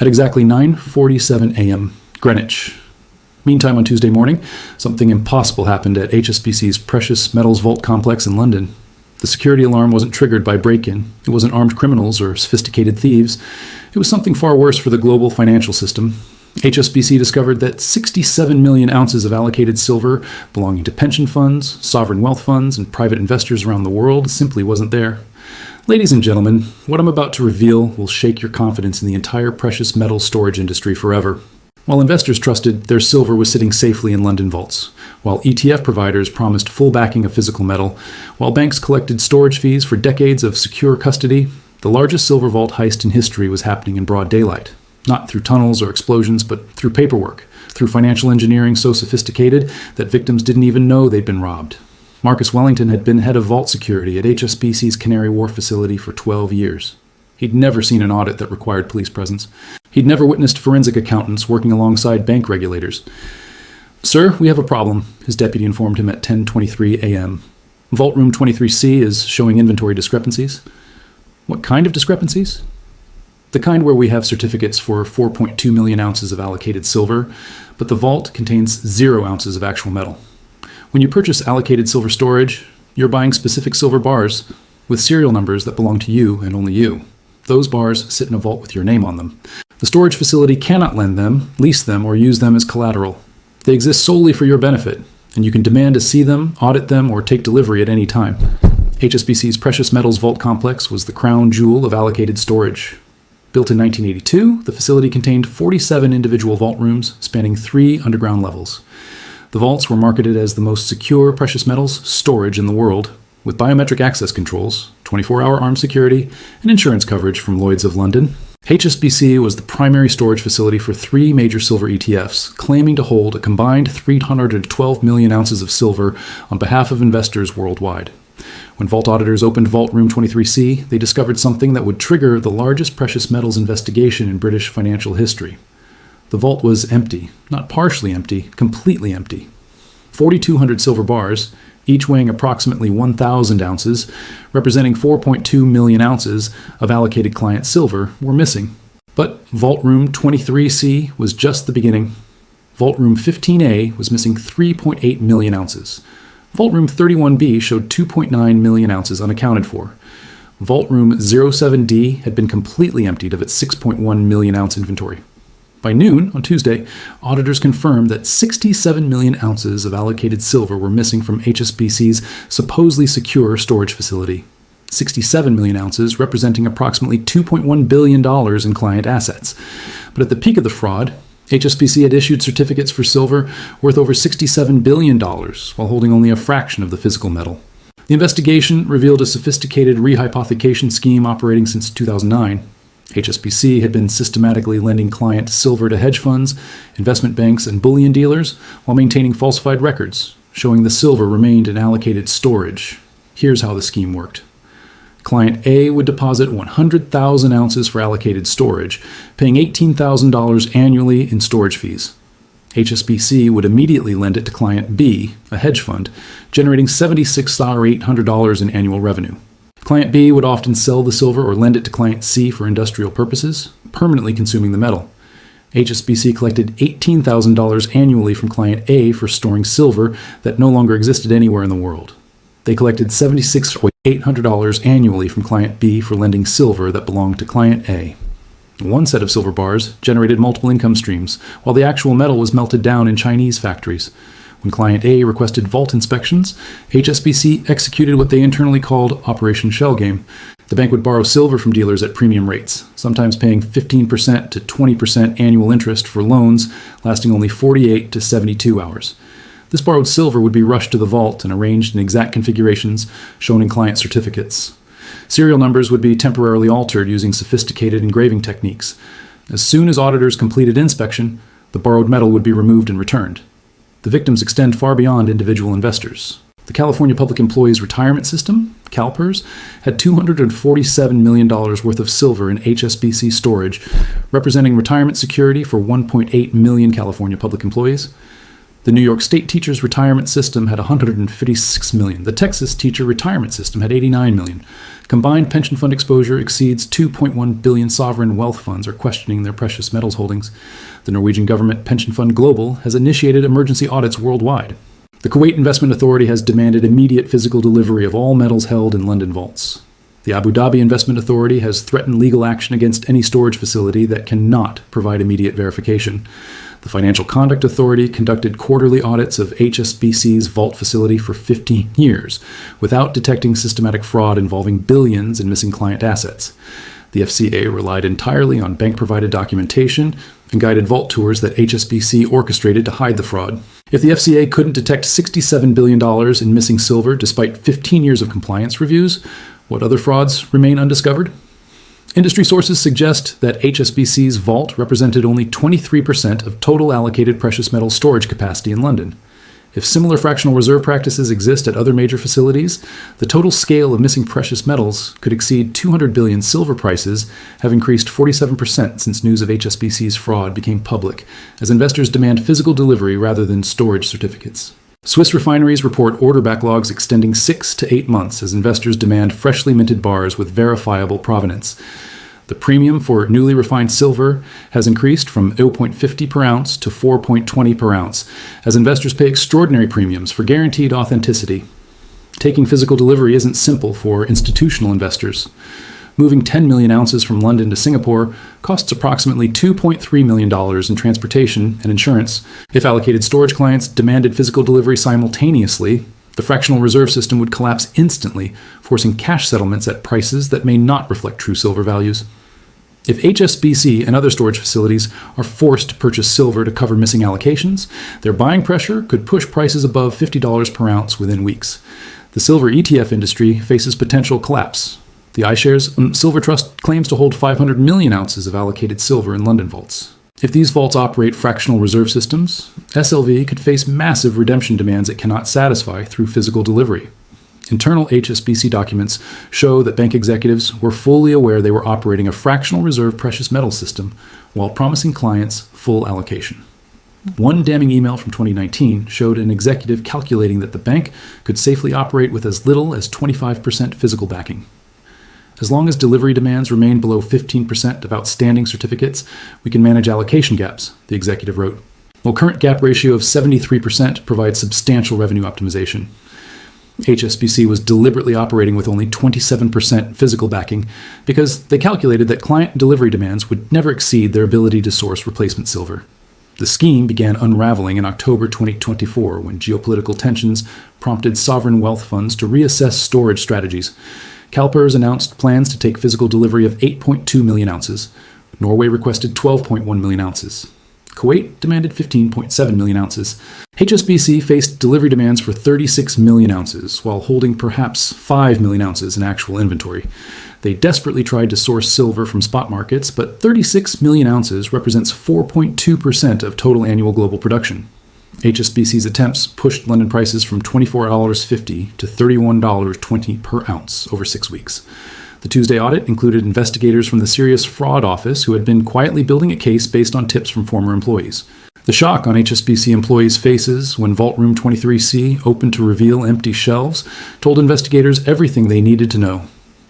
At exactly 9:47 a.m. Greenwich. Meantime, on Tuesday morning, something impossible happened at HSBC's precious metals vault complex in London. The security alarm wasn't triggered by break-in. It wasn't armed criminals or sophisticated thieves. It was something far worse for the global financial system. HSBC discovered that 67 million ounces of allocated silver belonging to pension funds, sovereign wealth funds, and private investors around the world simply wasn't there. Ladies and gentlemen, what I'm about to reveal will shake your confidence in the entire precious metal storage industry forever. While investors trusted their silver was sitting safely in London vaults, while ETF providers promised full backing of physical metal, while banks collected storage fees for decades of secure custody, the largest silver vault heist in history was happening in broad daylight. Not through tunnels or explosions, but through paperwork, through financial engineering so sophisticated that victims didn't even know they'd been robbed. Marcus Wellington had been head of vault security at HSBC's Canary Wharf facility for 12 years. He'd never seen an audit that required police presence. He'd never witnessed forensic accountants working alongside bank regulators. "Sir, we have a problem," his deputy informed him at 10:23 a.m. "Vault room 23C is showing inventory discrepancies." "What kind of discrepancies?" "The kind where we have certificates for 4.2 million ounces of allocated silver, but the vault contains 0 ounces of actual metal. When you purchase allocated silver storage, you're buying specific silver bars with serial numbers that belong to you and only you. Those bars sit in a vault with your name on them. The storage facility cannot lend them, lease them, or use them as collateral. They exist solely for your benefit, and you can demand to see them, audit them, or take delivery at any time." HSBC's precious metals vault complex was the crown jewel of allocated storage. Built in 1982, the facility contained 47 individual vault rooms spanning 3 underground levels. The vaults were marketed as the most secure precious metals storage in the world, with biometric access controls, 24-hour armed security, and insurance coverage from Lloyd's of London. HSBC was the primary storage facility for 3 major silver ETFs, claiming to hold a combined 312 million ounces of silver on behalf of investors worldwide. When vault auditors opened Vault Room 23C, they discovered something that would trigger the largest precious metals investigation in British financial history. The vault was empty, not partially empty, completely empty. 4,200 silver bars, each weighing approximately 1,000 ounces, representing 4.2 million ounces of allocated client silver, were missing. But Vault Room 23C was just the beginning. Vault Room 15A was missing 3.8 million ounces. Vault Room 31B showed 2.9 million ounces unaccounted for. Vault Room 07D had been completely emptied of its 6.1 million ounce inventory. By noon on Tuesday, auditors confirmed that 67 million ounces of allocated silver were missing from HSBC's supposedly secure storage facility. 67 million ounces, representing approximately $2.1 billion in client assets. But at the peak of the fraud, HSBC had issued certificates for silver worth over $67 billion, while holding only a fraction of the physical metal. The investigation revealed a sophisticated rehypothecation scheme operating since 2009. HSBC had been systematically lending client silver to hedge funds, investment banks, and bullion dealers while maintaining falsified records, showing the silver remained in allocated storage. Here's how the scheme worked. Client A would deposit 100,000 ounces for allocated storage, paying $18,000 annually in storage fees. HSBC would immediately lend it to Client B, a hedge fund, generating $76,800 in annual revenue. Client B would often sell the silver or lend it to Client C for industrial purposes, permanently consuming the metal. HSBC collected $18,000 annually from Client A for storing silver that no longer existed anywhere in the world. They collected $76,800 annually from Client B for lending silver that belonged to Client A. One set of silver bars generated multiple income streams, while the actual metal was melted down in Chinese factories. When Client A requested vault inspections, HSBC executed what they internally called Operation Shell Game. The bank would borrow silver from dealers at premium rates, sometimes paying 15% to 20% annual interest for loans lasting only 48 to 72 hours. This borrowed silver would be rushed to the vault and arranged in exact configurations shown in client certificates. Serial numbers would be temporarily altered using sophisticated engraving techniques. As soon as auditors completed inspection, the borrowed metal would be removed and returned. The victims extend far beyond individual investors. The California Public Employees Retirement System, CalPERS, had $247 million worth of silver in HSBC storage, representing retirement security for 1.8 million California public employees. The New York State Teachers Retirement System had 156 million. The Texas Teacher Retirement System had 89 million. Combined pension fund exposure exceeds 2.1 billion. Sovereign wealth funds are questioning their precious metals holdings. The Norwegian government pension fund Global has initiated emergency audits worldwide. The Kuwait Investment Authority has demanded immediate physical delivery of all metals held in London vaults. The Abu Dhabi Investment Authority has threatened legal action against any storage facility that cannot provide immediate verification. The Financial Conduct Authority conducted quarterly audits of HSBC's vault facility for 15 years without detecting systematic fraud involving billions in missing client assets. The FCA relied entirely on bank-provided documentation and guided vault tours that HSBC orchestrated to hide the fraud. If the FCA couldn't detect $67 billion in missing silver despite 15 years of compliance reviews, what other frauds remain undiscovered? Industry sources suggest that HSBC's vault represented only 23% of total allocated precious metal storage capacity in London. If similar fractional reserve practices exist at other major facilities, the total scale of missing precious metals could exceed 200 billion. Silver prices have increased 47% since news of HSBC's fraud became public, as investors demand physical delivery rather than storage certificates. Swiss refineries report order backlogs extending 6 to 8 months as investors demand freshly minted bars with verifiable provenance. The premium for newly refined silver has increased from 0.50 per ounce to 4.20 per ounce, as investors pay extraordinary premiums for guaranteed authenticity. Taking physical delivery isn't simple for institutional investors. Moving 10 million ounces from London to Singapore costs approximately $2.3 million in transportation and insurance. If allocated storage clients demanded physical delivery simultaneously, the fractional reserve system would collapse instantly, forcing cash settlements at prices that may not reflect true silver values. If HSBC and other storage facilities are forced to purchase silver to cover missing allocations, their buying pressure could push prices above $50 per ounce within weeks. The silver ETF industry faces potential collapse. The iShares Silver Trust claims to hold 500 million ounces of allocated silver in London vaults. If these vaults operate fractional reserve systems, SLV could face massive redemption demands it cannot satisfy through physical delivery. Internal HSBC documents show that bank executives were fully aware they were operating a fractional reserve precious metal system while promising clients full allocation. One damning email from 2019 showed an executive calculating that the bank could safely operate with as little as 25% physical backing. As long as delivery demands remain below 15% of outstanding certificates, we can manage allocation gaps, the executive wrote. While current gap ratio of 73% provides substantial revenue optimization. HSBC was deliberately operating with only 27% physical backing because they calculated that client delivery demands would never exceed their ability to source replacement silver. The scheme began unraveling in October 2024 when geopolitical tensions prompted sovereign wealth funds to reassess storage strategies. CalPERS announced plans to take physical delivery of 8.2 million ounces. Norway requested 12.1 million ounces. Kuwait demanded 15.7 million ounces. HSBC faced delivery demands for 36 million ounces, while holding perhaps 5 million ounces in actual inventory. They desperately tried to source silver from spot markets, but 36 million ounces represents 4.2% of total annual global production. HSBC's attempts pushed London prices from $24.50 to $31.20 per ounce over 6 weeks. The Tuesday audit included investigators from the Serious Fraud Office who had been quietly building a case based on tips from former employees. The shock on HSBC employees' faces when Vault Room 23C opened to reveal empty shelves told investigators everything they needed to know.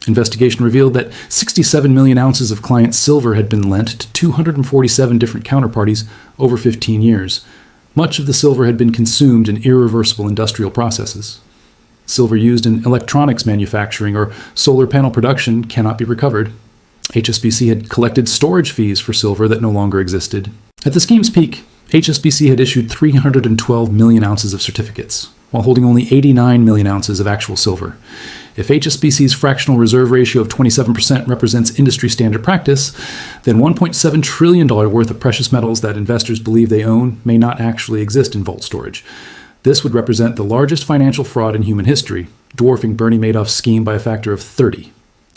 Investigation revealed that 67 million ounces of client silver had been lent to 247 different counterparties over 15 years. Much of the silver had been consumed in irreversible industrial processes. Silver used in electronics manufacturing or solar panel production cannot be recovered. HSBC had collected storage fees for silver that no longer existed. At the scheme's peak, HSBC had issued 312 million ounces of certificates, while holding only 89 million ounces of actual silver. If HSBC's fractional reserve ratio of 27% represents industry standard practice, then $1.7 trillion worth of precious metals that investors believe they own may not actually exist in vault storage. This would represent the largest financial fraud in human history, dwarfing Bernie Madoff's scheme by a factor of 30.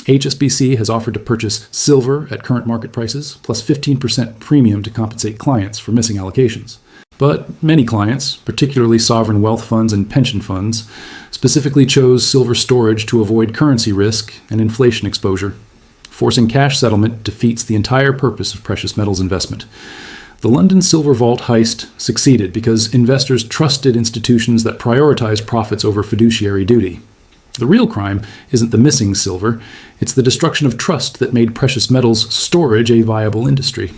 HSBC has offered to purchase silver at current market prices, plus 15% premium to compensate clients for missing allocations. But many clients, particularly sovereign wealth funds and pension funds, specifically chose silver storage to avoid currency risk and inflation exposure. Forcing cash settlement defeats the entire purpose of precious metals investment. The London silver vault heist succeeded because investors trusted institutions that prioritize profits over fiduciary duty. The real crime isn't the missing silver, it's the destruction of trust that made precious metals storage a viable industry.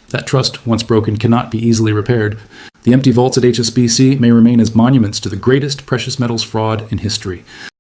That trust, once broken, cannot be easily repaired. The empty vaults at HSBC may remain as monuments to the greatest precious metals fraud in history.